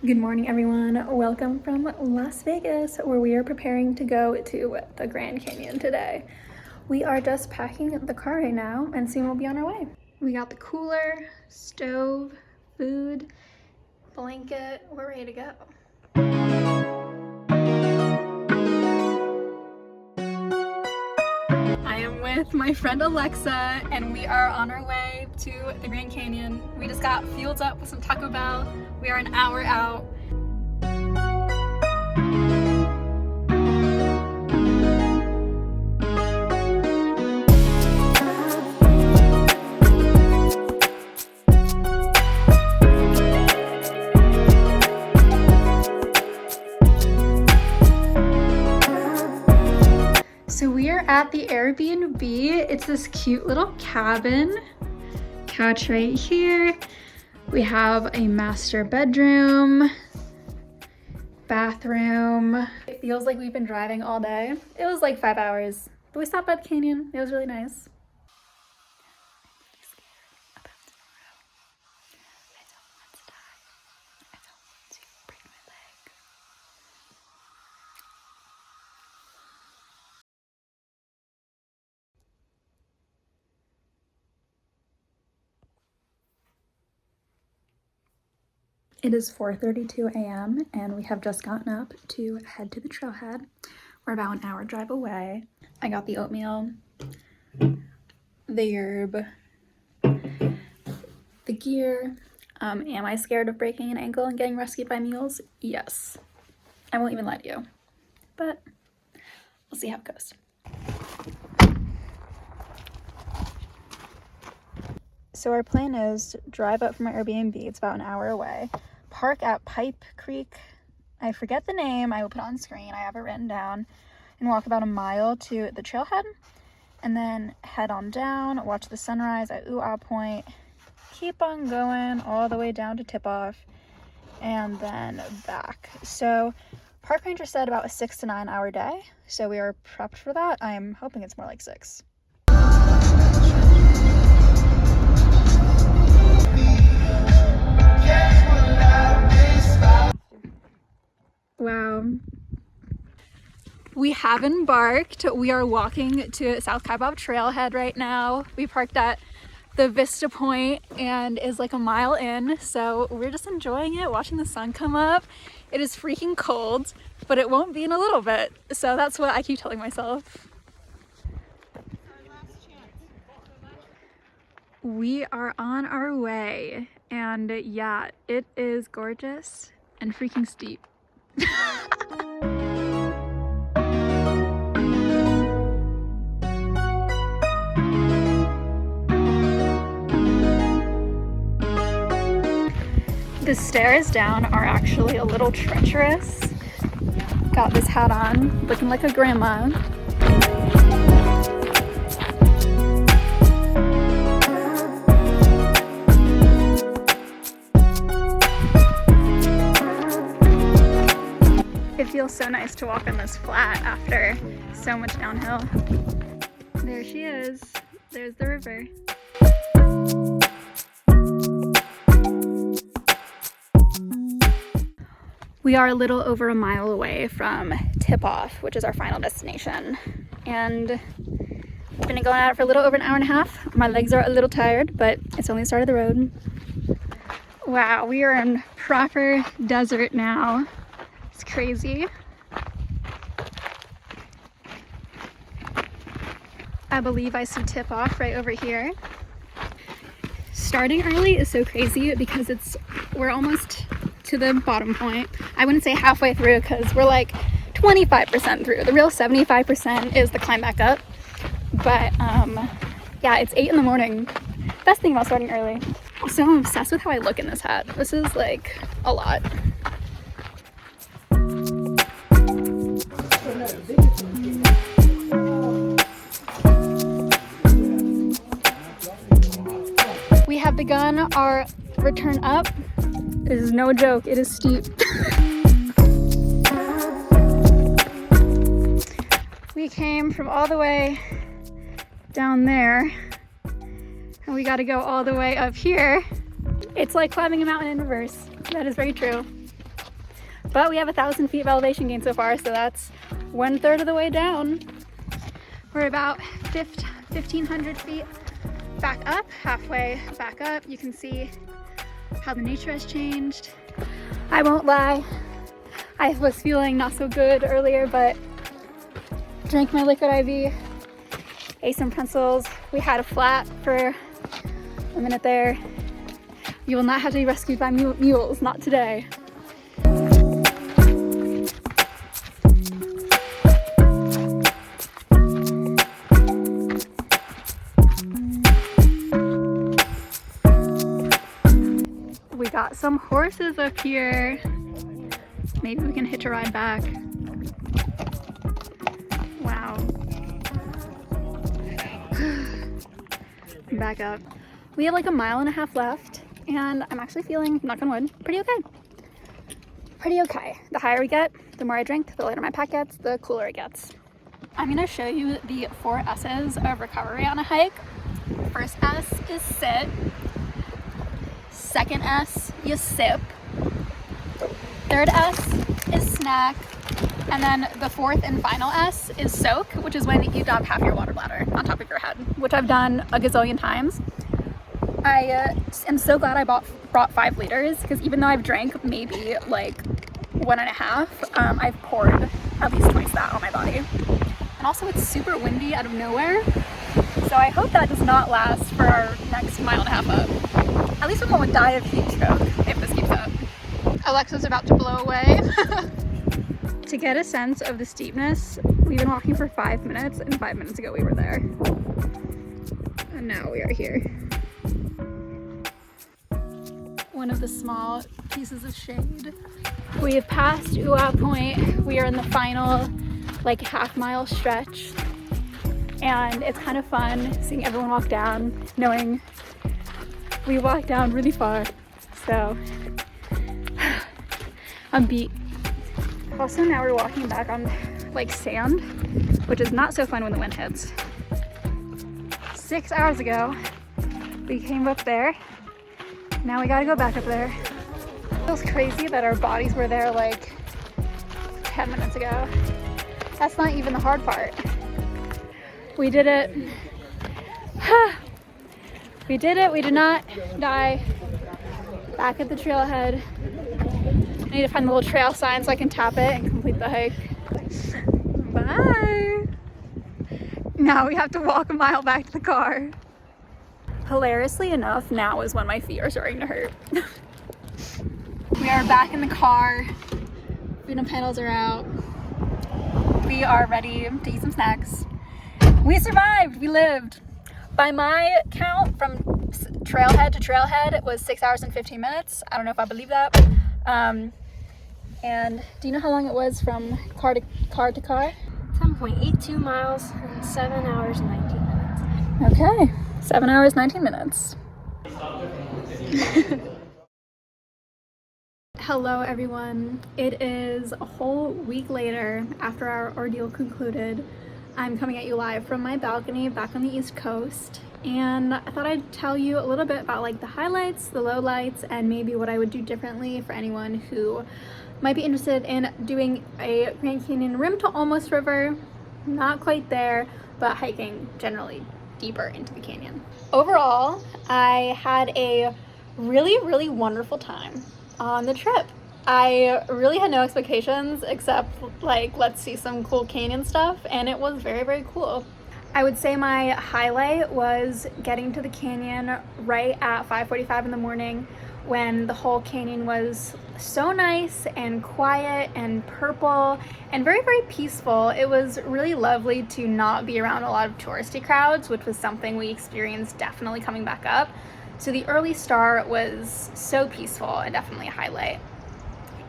Good morning, everyone. Welcome from Las Vegas, where we are preparing to go to the Grand Canyon today. We are just packing the car right now, and soon we'll be on our way. We got the cooler, stove, food, blanket. We're ready to go. I am with my friend Alexa, and we are on our way to the Grand Canyon. We just got fueled up with some Taco Bell. We are an hour out. So we are at the Airbnb. It's this cute little cabin. Couch right here. We have a master bedroom, bathroom. It feels like we've been driving all day. It was like 5 hours, but we stopped by the canyon. It was really nice. It is 4:32 a.m. and we have just gotten up to head to the trailhead. We're about an hour drive away. I got the oatmeal, the yerb, the gear. Am I scared of breaking an ankle and getting rescued by mules? Yes. I won't even lie to you, but we'll see how it goes. So our plan is drive up from our Airbnb. It's about an hour away. Park at Pipe Creek. I forget the name. I will put it on screen. I have it written down. And walk about a mile to the trailhead. And then head on down. Watch the sunrise at Ooh Ah Point. Keep on going all the way down to Tip-Off. And then back. So park ranger said about a 6 to 9 hour day. So we are prepped for that. I'm hoping it's more like 6. Wow. We have embarked. We are walking to South Kaibab Trailhead right now. We parked at the Vista Point and is like a mile in. So we're just enjoying it, watching the sun come up. It is freaking cold, but it won't be in a little bit. So that's what I keep telling myself. We are on our way. And yeah, it is gorgeous and freaking steep. The stairs down are actually a little treacherous. Got this hat on, looking like a grandma. It feels so nice to walk on this flat after so much downhill. There she is. There's the river. We are a little over a mile away from Tip-Off, which is our final destination. And we've been going at it for a little over an hour and a half. My legs are a little tired, but it's only the start of the road. Wow, we are in proper desert now. It's crazy. I believe I see Tip-Off right over here. Starting early is so crazy because we're almost to the bottom point. I wouldn't say halfway through because we're like 25% through. The real 75% is the climb back up. But yeah, it's 8 in the morning. Best thing about starting early. Also, I'm obsessed with how I look in this hat. This is like a lot. We have begun our return up. This is no joke, it is steep. We came from all the way down there and we got to go all the way up here. It's like climbing a mountain in reverse. That is very true. But we have 1,000 feet of elevation gain so far, so that's 1/3 of the way down. We're about 1,500 feet back up, halfway back up. You can see how the nature has changed. I won't lie, I was feeling not so good earlier, but drank my liquid IV, ate some pretzels. We had a flat for a minute there. You will not have to be rescued by mules, not today. We got some horses up here. Maybe we can hitch a ride back. Wow. Back up. We have like 1.5 miles left, and I'm actually feeling, knock on wood, pretty okay. Pretty okay. The higher we get, the more I drink, the lighter my pack gets, the cooler it gets. I'm gonna show you the 4 S's of recovery on a hike. First S is sit. Second S, you sip. Third S is snack. And then the 4th and final S is soak, which is when you dump half your water bladder on top of your head, which I've done a gazillion times. I am so glad I brought 5 liters, because even though I've drank maybe like 1.5, I've poured at least twice that on my body. And also it's super windy out of nowhere, so I hope that does not last for our next 1.5 miles up. At least we won't die of heat stroke if this keeps up. Alexa's about to blow away. To get a sense of the steepness, we've been walking for 5 minutes, and 5 minutes ago we were there. And now we are here. One of the small pieces of shade. We have passed Uwa Point. We are in the final like half-mile stretch. And it's kind of fun seeing everyone walk down, knowing we walked down really far. So I'm beat. Also, now we're walking back on like sand, which is not so fun when the wind hits. 6 hours ago, we came up there. Now we gotta go back up there. It feels crazy that our bodies were there like 10 minutes ago. That's not even the hard part. We did it. We did it. We did not die. Back at the trailhead. I need to find the little trail sign so I can tap it and complete the hike. Bye. Now we have to walk 1 mile back to the car. Hilariously enough, now is when my feet are starting to hurt. We are back in the car. Freedom pedals are out. We are ready to eat some snacks. We survived. We lived. By my count, from trailhead to trailhead, it was 6 hours and 15 minutes. I don't know if I believe that. And do you know how long it was from car to car? 7.82 miles and 7 hours and 19 minutes. Okay, 7 hours, 19 minutes. Hello everyone. It is a whole week later after our ordeal concluded. I'm coming at you live from my balcony back on the East Coast, and I thought I'd tell you a little bit about like the highlights, the lowlights, and maybe what I would do differently for anyone who might be interested in doing a Grand Canyon rim to almost river, not quite there, but hiking generally deeper into the canyon. Overall, I had a really wonderful time on the trip. I really had no expectations except like, let's see some cool canyon stuff, and it was very cool. I would say my highlight was getting to the canyon right at 5:45 in the morning when the whole canyon was so nice and quiet and purple and very peaceful. It was really lovely to not be around a lot of touristy crowds, which was something we experienced definitely coming back up. So the early start was so peaceful and definitely a highlight.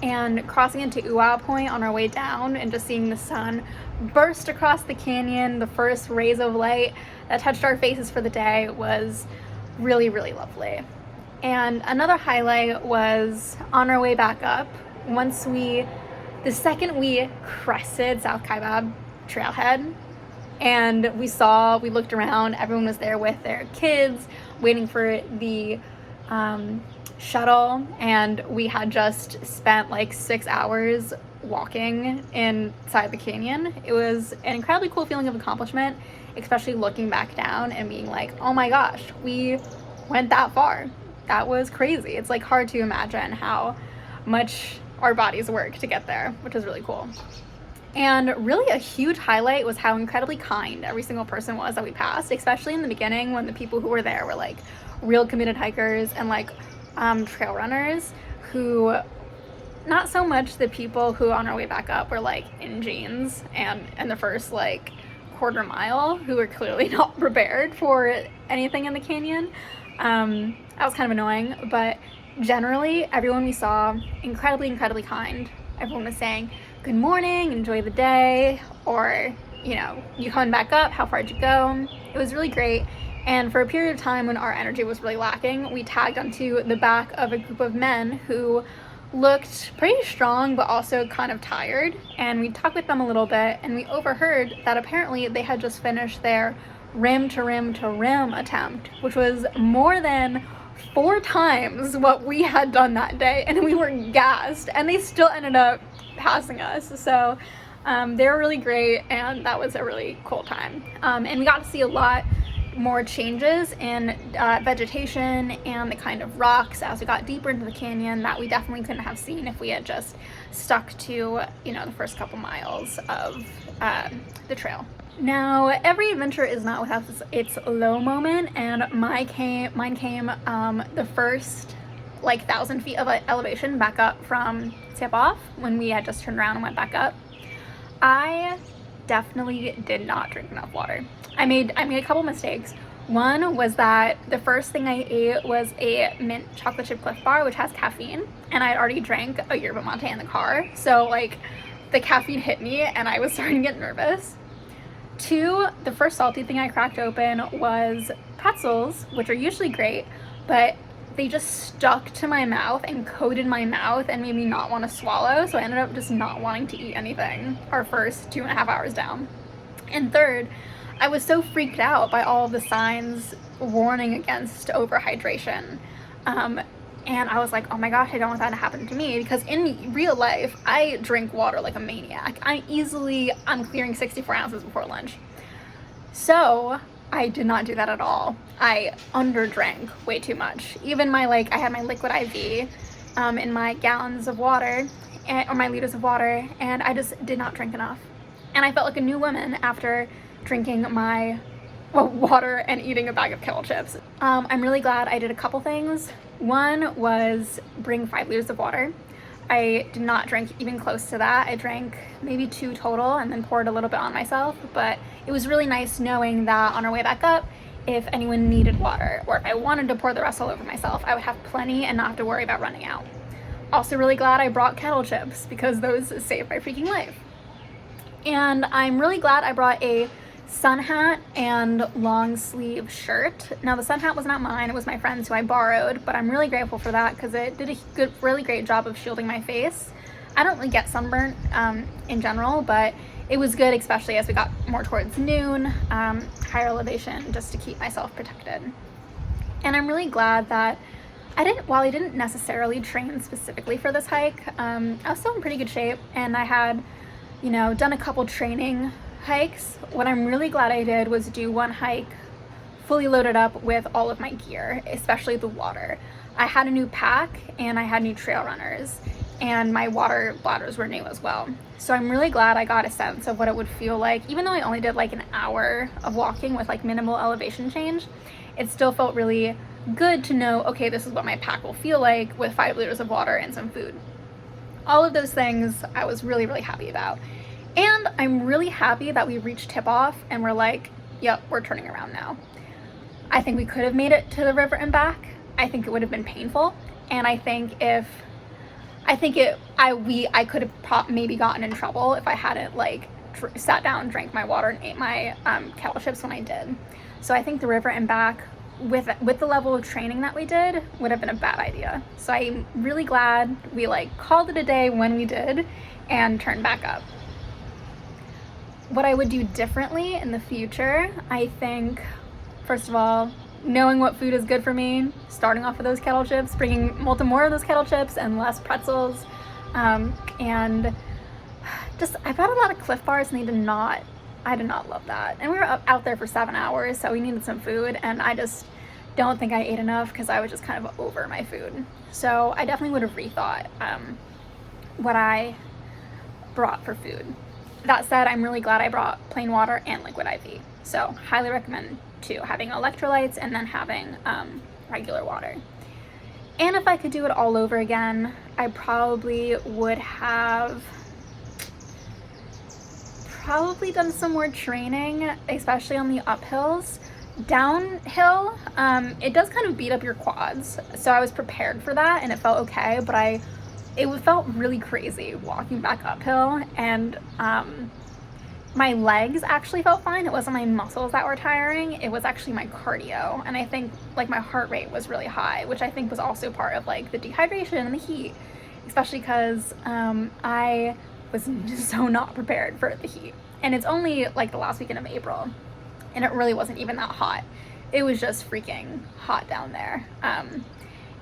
And crossing into Uwa Point on our way down and just seeing the sun burst across the canyon, the first rays of light that touched our faces for the day, was really lovely. And another highlight was on our way back up, the second we crested South Kaibab trailhead, and we looked around, everyone was there with their kids, waiting for the shuttle, and we had just spent like 6 hours walking inside the canyon. It was an incredibly cool feeling of accomplishment, especially looking back down and being like, oh my gosh, we went that far. That was crazy. It's like hard to imagine how much our bodies work to get there, which is really cool. And really a huge highlight was how incredibly kind every single person was that we passed, especially in the beginning when the people who were there were like real committed hikers and like trail runners, who, not so much the people who on our way back up were like in jeans and the first like quarter mile, who were clearly not prepared for anything in the canyon. That was kind of annoying, but generally everyone we saw, incredibly kind. Everyone was saying good morning, enjoy the day, or, you know, you coming back up, how far did you go? It was really great. And for a period of time when our energy was really lacking, we tagged onto the back of a group of men who looked pretty strong but also kind of tired, and we talked with them a little bit, and we overheard that apparently they had just finished their rim to rim to rim attempt, which was more than 4 times what we had done that day, and we were gassed, and they still ended up passing us. So they were really great, and that was a really cool time. And we got to see a lot more changes in vegetation and the kind of rocks as we got deeper into the canyon that we definitely couldn't have seen if we had just stuck to, you know, the first couple miles of the trail. Now, every adventure is not without its low moment, and mine came the first like 1,000 feet of elevation back up from tip off, when we had just turned around and went back up. I definitely did not drink enough water. I made a couple mistakes. One was that the first thing I ate was a mint chocolate chip Cliff Bar, which has caffeine, and I had already drank a yerba mate in the car, so like the caffeine hit me and I was starting to get nervous. 2, the first salty thing I cracked open was pretzels, which are usually great, but they just stuck to my mouth and coated my mouth and made me not want to swallow, so I ended up just not wanting to eat anything our first 2.5 hours down. And 3rd, I was so freaked out by all of the signs warning against overhydration. And I was like, oh my gosh, I don't want that to happen to me, because in real life, I drink water like a maniac. I'm clearing 64 ounces before lunch. So I did not do that at all. I underdrank way too much. Even I had my liquid IV in my gallons of water, or my liters of water, and I just did not drink enough. And I felt like a new woman after drinking my water and eating a bag of kettle chips. I'm really glad I did a couple things. One was bring 5 liters of water. I did not drink even close to that. I drank maybe 2 total and then poured a little bit on myself, but it was really nice knowing that on our way back up, if anyone needed water, or if I wanted to pour the rest all over myself, I would have plenty and not have to worry about running out. Also really glad I brought kettle chips, because those saved my freaking life. And I'm really glad I brought a sun hat and long sleeve shirt. Now the sun hat was not mine, it was my friend's who I borrowed, but I'm really grateful for that because it did a really great job of shielding my face. I don't really get sunburnt in general, but it was good, especially as we got more towards noon, higher elevation, just to keep myself protected. And I'm really glad that while I didn't necessarily train specifically for this hike, I was still in pretty good shape, and I had, done a couple training hikes. What I'm really glad I did was do one hike fully loaded up with all of my gear, especially the water. I had a new pack and I had new trail runners, and my water bladders were new as well. So I'm really glad I got a sense of what it would feel like. Even though I only did like an hour of walking with like minimal elevation change, it still felt really good to know, okay, this is what my pack will feel like with 5 liters of water and some food. All of those things I was really, really happy about. And I'm really happy that we reached tip off and we're like, yep, we're turning around now. I think we could have made it to the river and back. I think it would have been painful. And I think I could have maybe gotten in trouble if I hadn't sat down, drank my water, and ate my kettle chips when I did. So I think the river and back with the level of training that we did would have been a bad idea. So I'm really glad we called it a day when we did and turned back up. What I would do differently in the future, I think, first of all, knowing what food is good for me, starting off with those kettle chips, bringing more of those kettle chips and less pretzels, and just I brought a lot of Cliff Bars, and I did not love that. And we were out there for 7 hours, so we needed some food, and I just don't think I ate enough because I was just kind of over my food. So I definitely would have rethought what I brought for food. That said, I'm really glad I brought plain water and liquid IV. So highly recommend too, having electrolytes and then having regular water. And if I could do it all over again, I probably would have done some more training, especially on the uphills. Downhill, it does kind of beat up your quads, so I was prepared for that and it felt okay, but it felt really crazy walking back uphill, and my legs actually felt fine. It wasn't my muscles that were tiring, it was actually my cardio, and I think like my heart rate was really high, which I think was also part of like the dehydration and the heat, especially because I was just so not prepared for the heat. And it's only like the last weekend of April, and it really wasn't even that hot. It was just freaking hot down there.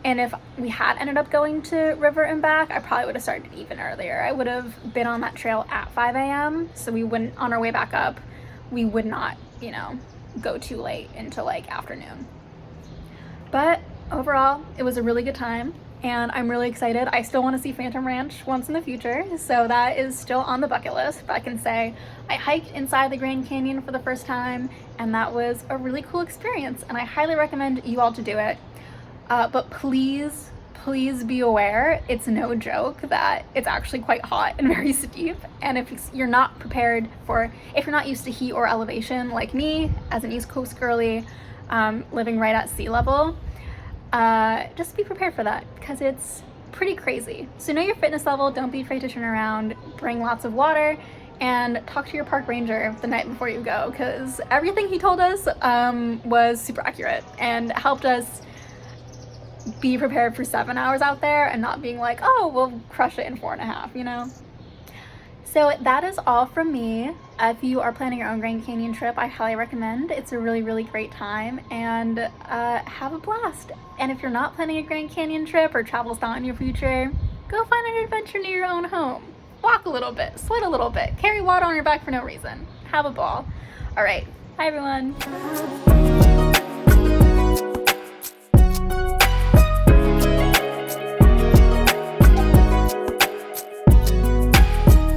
And if we had ended up going to River and back, I probably would have started even earlier. I would have been on that trail at 5 a.m. so we wouldn't, on our way back up, we would not, you know, go too late into like afternoon. But overall, it was a really good time, and I'm really excited. I still want to see Phantom Ranch once in the future, so that is still on the bucket list. But I can say I hiked inside the Grand Canyon for the first time, and that was a really cool experience, and I highly recommend you all to do it. But please be aware, it's no joke that it's actually quite hot and very steep, and if you're not prepared if you're not used to heat or elevation like me, as an East Coast girly, living right at sea level, just be prepared for that, because it's pretty crazy. So know your fitness level, don't be afraid to turn around, bring lots of water, and talk to your park ranger the night before you go, because everything he told us was super accurate and helped us be prepared for 7 hours out there and not being like, oh, we'll crush it in 4.5, you know? So that is all from me. If you are planning your own Grand Canyon trip, I highly recommend. It's a really, really great time, and have a blast. And if you're not planning a Grand Canyon trip or travel's not in your future, go find an adventure near your own home. Walk a little bit, sweat a little bit, carry water on your back for no reason. Have a ball. All right, bye everyone.